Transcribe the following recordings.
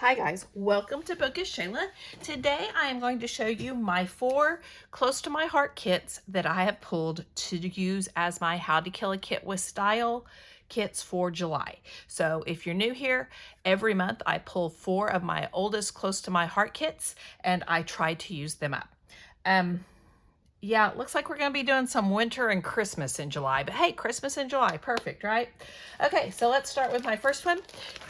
Hi guys, welcome to Bookish Shayla. Today I am going to show you my 4 close to my heart kits that I have pulled to use as my How to Kill a Kit with Style kits for July. So if you're new here, every month I pull 4 of my oldest close to my heart kits and I try to use them up. Yeah, it looks like we're going to be doing some winter and Christmas in July, but hey, Christmas in July, perfect, right? Okay, so let's start with my first one.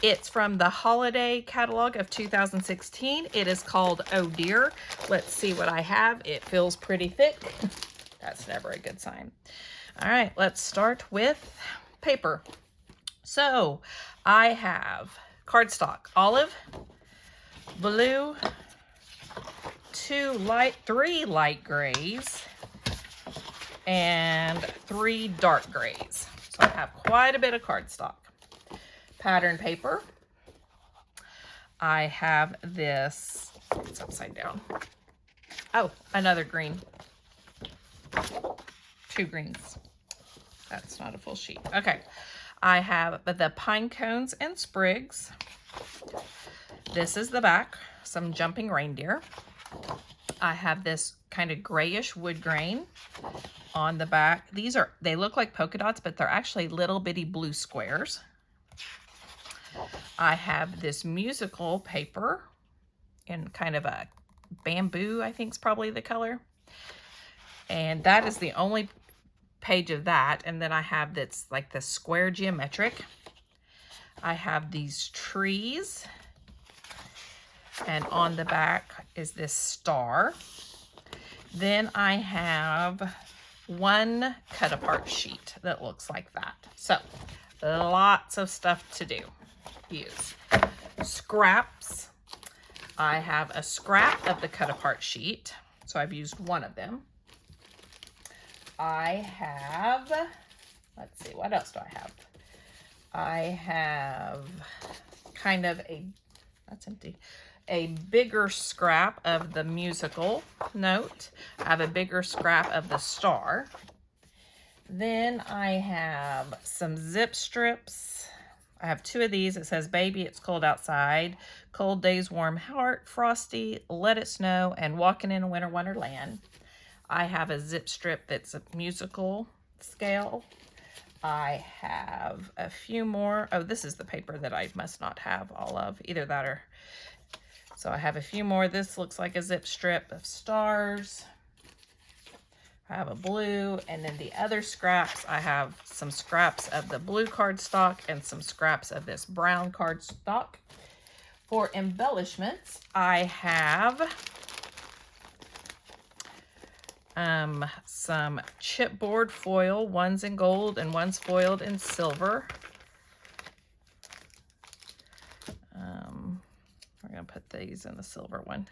It's from the holiday catalog of 2016. It is called Oh Dear. Let's see what I have. It feels pretty thick. That's never a good sign. All right, let's start with paper. So I have cardstock, olive, blue, 3 light grays, and 3 dark grays. So I have quite a bit of cardstock. Pattern paper. I have this, it's upside down. Oh, another green. 2 greens. That's not a full sheet. Okay. I have the pine cones and sprigs. This is the back, some jumping reindeer. I have this kind of grayish wood grain on the back. They look like polka dots, but they're actually little bitty blue squares. I have this musical paper in kind of a bamboo, I think is probably the color. And that is the only page of that. And then I have that's like the square geometric. I have these trees. And on the back is this star. Then I have 1 cut apart sheet that looks like that. So lots of stuff to use. Scraps. I have a scrap of the cut apart sheet. So I've used 1 of them. I have, let's see, what else do I have? I have kind of that's empty. A bigger scrap of the musical note. I have a bigger scrap of the star. Then I have some zip strips. I have 2 of these. It says, baby, it's cold outside. Cold days, warm heart, frosty, let it snow, and walking in a winter wonderland. I have a zip strip that's a musical scale. I have a few more. Oh, this is the paper that I must not have all of. Either that or... So I have a few more. This looks like a zip strip of stars. I have a blue, and then the other scraps, I have some scraps of the blue cardstock and some scraps of this brown cardstock. For embellishments, I have some chipboard foil. One's in gold and one's foiled in silver. We're going to put these in the silver one.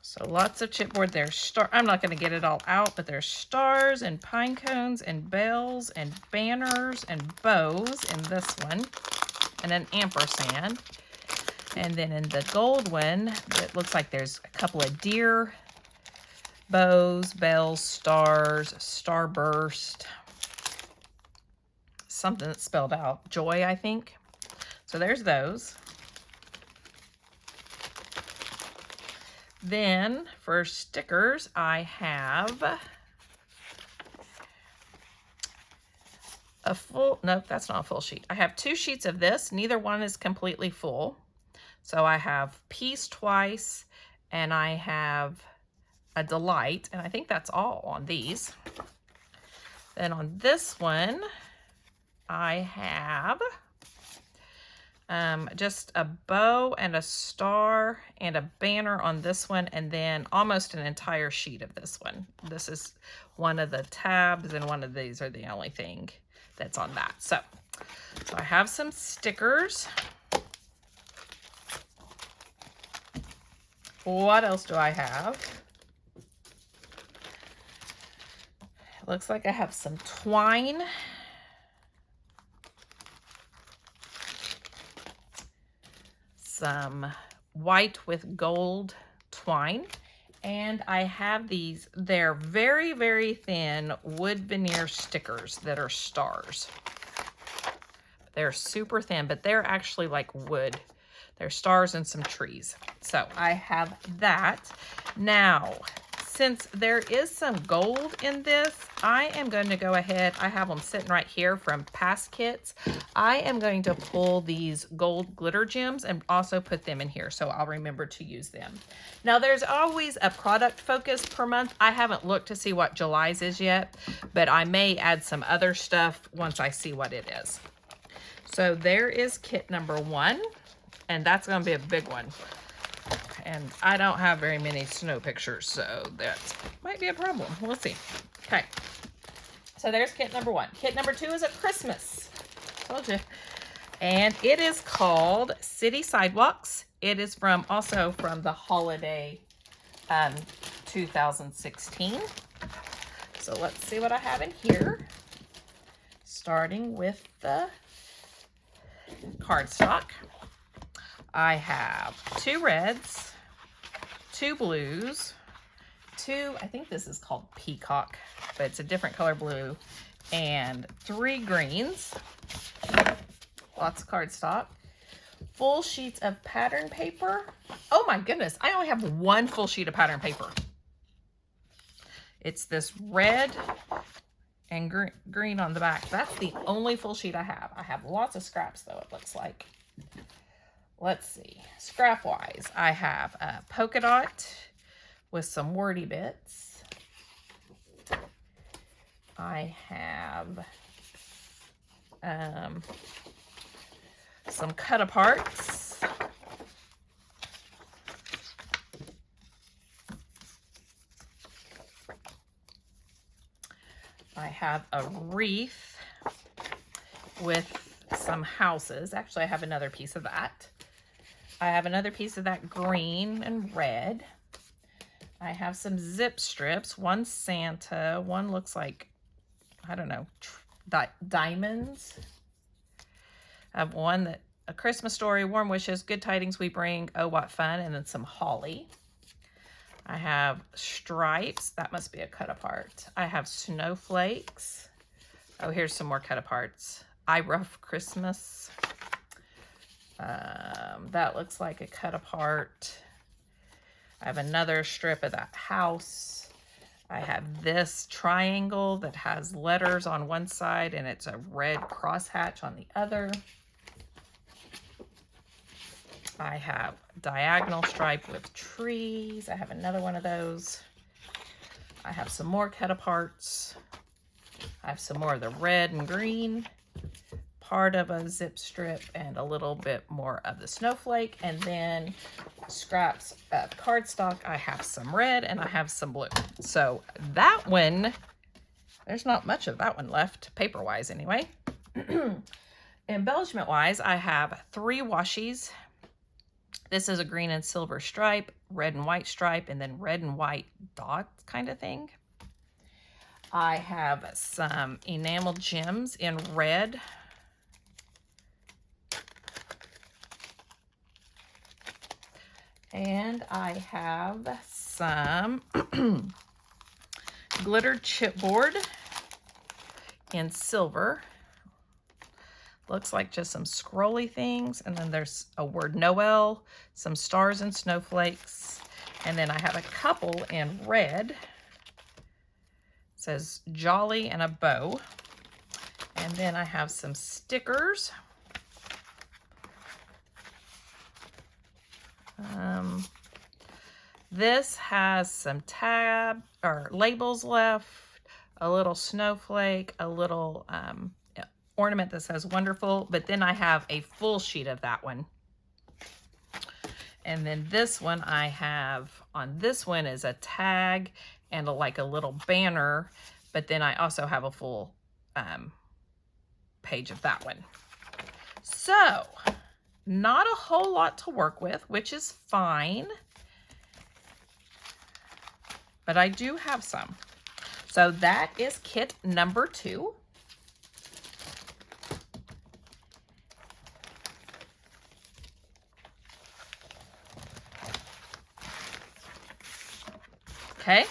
So lots of chipboard. There's I'm not going to get it all out, but there's stars and pine cones and bells and banners and bows in this one, and an ampersand. And then in the gold one, it looks like there's a couple of deer, bows, bells, stars, starburst, something that's spelled out, joy, I think. So there's those. Then for stickers, I have a full, nope, that's not a full sheet. I have 2 sheets of this. Neither one is completely full. So I have peace twice, and I have a delight, and I think that's all on these. Then on this one, I have just a bow and a star and a banner on this one, and then almost an entire sheet of this one. This is one of the tabs, and one of these are the only thing that's on that. So I have some stickers. What else do I have? It looks like I have some twine. Some white with gold twine. And I have these, they're very, very thin wood veneer stickers that are stars. They're super thin, but they're actually like wood. They're stars and some trees. So I have that. Now, since there is some gold in this, I am going to go ahead. I have them sitting right here from past kits. I am going to pull these gold glitter gems and also put them in here so I'll remember to use them. Now, there's always a product focus per month. I haven't looked to see what July's is yet, but I may add some other stuff once I see what it is. So there is kit number 1, and that's going to be a big one. And I don't have very many snow pictures, so that might be a problem. We'll see. Okay. So there's kit number 1. Kit number 2 is at Christmas. Told you. And it is called City Sidewalks. It is also from the holiday 2016. So let's see what I have in here. Starting with the cardstock. I have 2 reds, 2 blues, 2, I think this is called peacock, but it's a different color blue, and 3 greens. Lots of cardstock. Full sheets of pattern paper. Oh my goodness, I only have 1 full sheet of pattern paper. It's this red and green on the back. That's the only full sheet I have. I have lots of scraps though, it looks like. Let's see, scrap wise, I have a polka dot with some wordy bits. I have some cut aparts. I have a wreath with some houses. Actually, I have another piece of that. I have another piece of that green and red. I have some zip strips. One Santa. One looks like, I don't know, diamonds. I have one that, A Christmas Story, Warm Wishes, Good Tidings We Bring, Oh What Fun, and then some holly. I have stripes. That must be a cut apart. I have snowflakes. Oh, here's some more cut aparts. I Rough Christmas. That looks like a cut apart. I have another strip of that house. I have this triangle that has letters on one side and it's a red crosshatch on the other. I have diagonal stripe with trees. I have another one of those. I have some more cut aparts. I have some more of the red and green. Part of a zip strip and a little bit more of the snowflake, and then scraps of cardstock. I have some red and I have some blue. So that one, there's not much of that one left, paper wise anyway. Embellishment wise, I have 3 washies. This is a green and silver stripe, red and white stripe, and then red and white dot kind of thing. I have some enamel gems in red. And I have some glittered chipboard in silver. Looks like just some scrolly things. And then there's a word Noel, some stars and snowflakes. And then I have a couple in red. It says jolly and a bow. And then I have some stickers. This has some labels left, a little snowflake, a little ornament that says wonderful, but then I have a full sheet of that one. And then this one I have, on this one is a tag and like a little banner, but then I also have a full page of that one. So, not a whole lot to work with, which is fine. But I do have some. So that is kit number 2. Okay.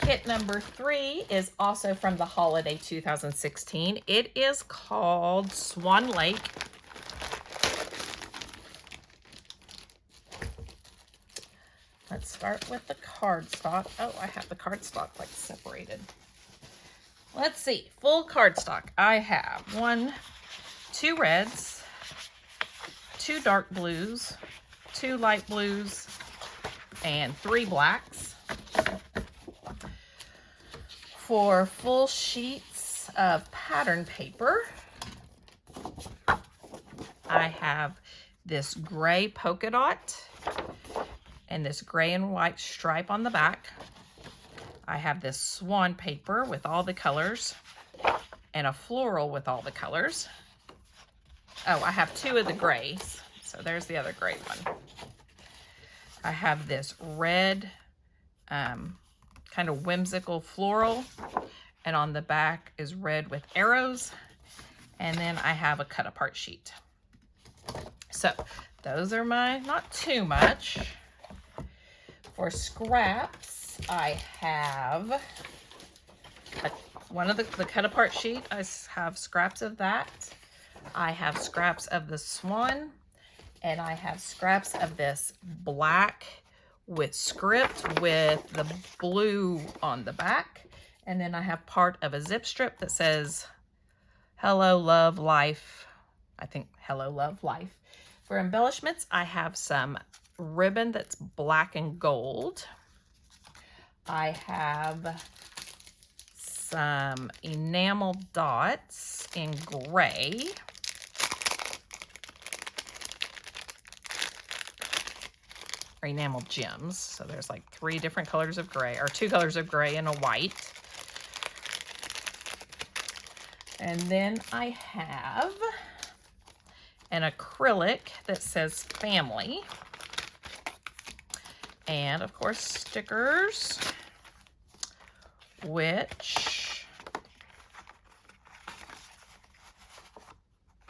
Kit number 3 is also from the holiday 2016. It is called Swan Lake. Let's start with the cardstock. Oh, I have the cardstock like separated. Let's see, full cardstock. I have 2 reds, 2 dark blues, 2 light blues, and 3 blacks. For full sheets of pattern paper, I have this gray polka dot and this gray and white stripe on the back. I have this swan paper with all the colors and a floral with all the colors. Oh, I have 2 of the grays. So there's the other gray one. I have this red kind of whimsical floral, and on the back is red with arrows. And then I have a cut apart sheet. So those are my, not too much. For scraps, I have one of the cut apart sheet. I have scraps of that. I have scraps of the swan, and I have scraps of this black with script with the blue on the back. And then I have part of a zip strip that says, "Hello, love, life." I think, "Hello, love, life." For embellishments, I have some ribbon that's black and gold. I have some enamel dots in gray. Or enamel gems. So there's like 3 different colors of gray, or 2 colors of gray and a white. And then I have an acrylic that says family. And of course, stickers, which,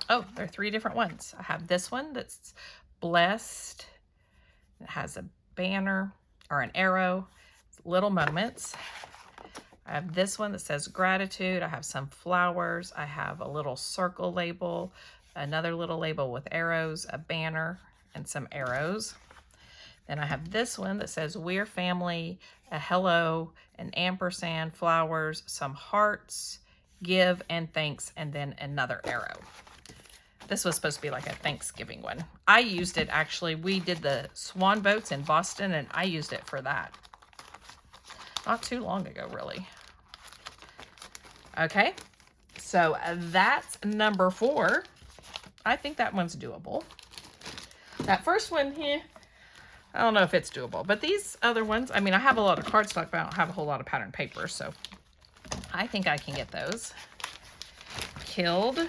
oh, there are 3 different ones. I have this one that's blessed. It has a banner or an arrow, little moments. I have this one that says gratitude. I have some flowers. I have a little circle label, another little label with arrows, a banner, and some arrows. Then I have this one that says we're family, a hello, an ampersand, flowers, some hearts, give and thanks, and then another arrow. This was supposed to be like a Thanksgiving one. I used it actually. We did the swan boats in Boston, and I used it for that. Not too long ago, really. Okay, so that's number 4. I think that one's doable. That first one here, I don't know if it's doable, but these other ones, I mean, I have a lot of cardstock, but I don't have a whole lot of pattern paper, so I think I can get those killed.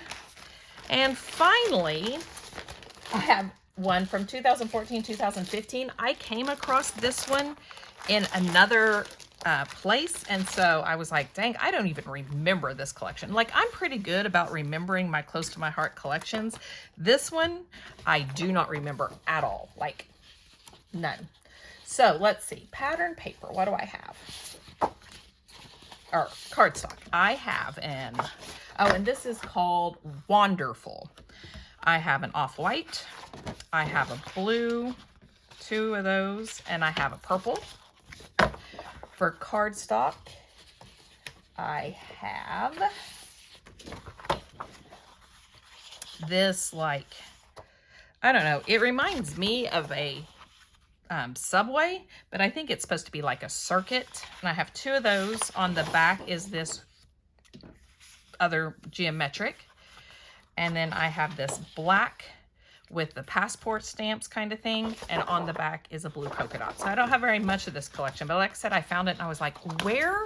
And finally, I have one from 2014-2015. I came across this one in another place, and so I was like, dang, I don't even remember this collection. Like, I'm pretty good about remembering my close to my heart collections. This one, I do not remember at all. Like, none. So let's see, pattern paper, what do I have? Or cardstock. I have an, oh, and this is called Wonderful. I have an off-white, I have a blue, 2 of those, and I have a purple. For cardstock, I have this, like, I don't know, it reminds me of a Subway, but I think it's supposed to be like a circuit. And I have 2 of those. On the back is this other geometric. And then I have this black with the passport stamps kind of thing. And on the back is a blue polka dot. So I don't have very much of this collection, but like I said, I found it and I was like, where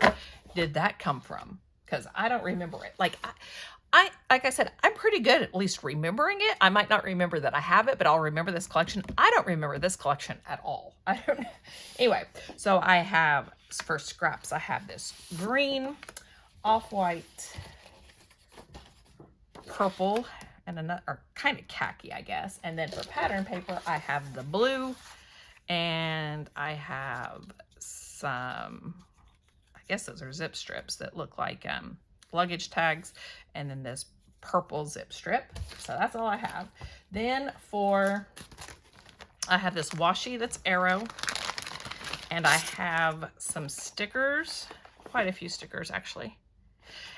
did that come from? Because I don't remember it. Like like I said, I'm pretty good at least remembering it. I might not remember that I have it, but I'll remember this collection. I don't remember this collection at all. I don't. Anyway, so I have, for scraps, I have this green, off-white, purple, and another, or kind of khaki, I guess. And then for pattern paper, I have the blue, and I have some, I guess those are zip strips that look like luggage tags, and then this purple zip strip. So that's all I have. Then I have this washi that's Arrow, and I have some stickers, quite a few stickers actually.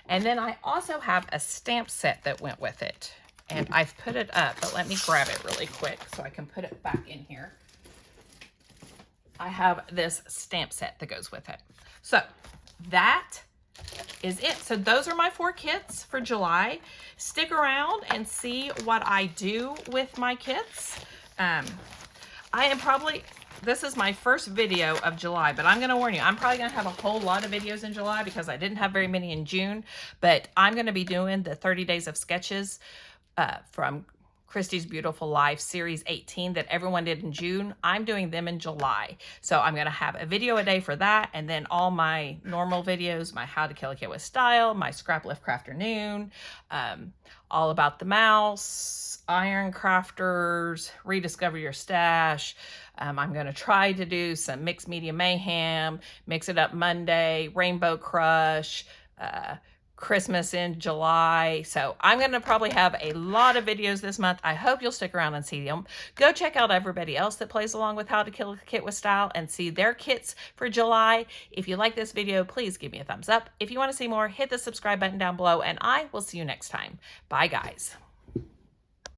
And then I also have a stamp set that went with it, and I've put it up, but let me grab it really quick so I can put it back in here. I have this stamp set that goes with it. So that is it. So those are my 4 kits for July. Stick around and see what I do with my kits. This is my first video of July, but I'm going to warn you, I'm probably going to have a whole lot of videos in July because I didn't have very many in June, but I'm going to be doing the 30 Days of Sketches from Christy's Beautiful Life Series 18 that everyone did in June. I'm doing them in July. So I'm going to have a video a day for that, and then all my normal videos, my How to Kill a Kit with Style, my Scrap Lift Crafternoon, all about the mouse, Iron Crafters, Rediscover Your Stash. I'm going to try to do some Mixed Media Mayhem, Mix It Up Monday, Rainbow Crush, Christmas in July. So I'm going to probably have a lot of videos this month. I hope you'll stick around and see them. Go check out everybody else that plays along with How to Kill a Kit with Style and see their kits for July. If you like this video, please give me a thumbs up. If you want to see more, hit the subscribe button down below, and I will see you next time. Bye, guys.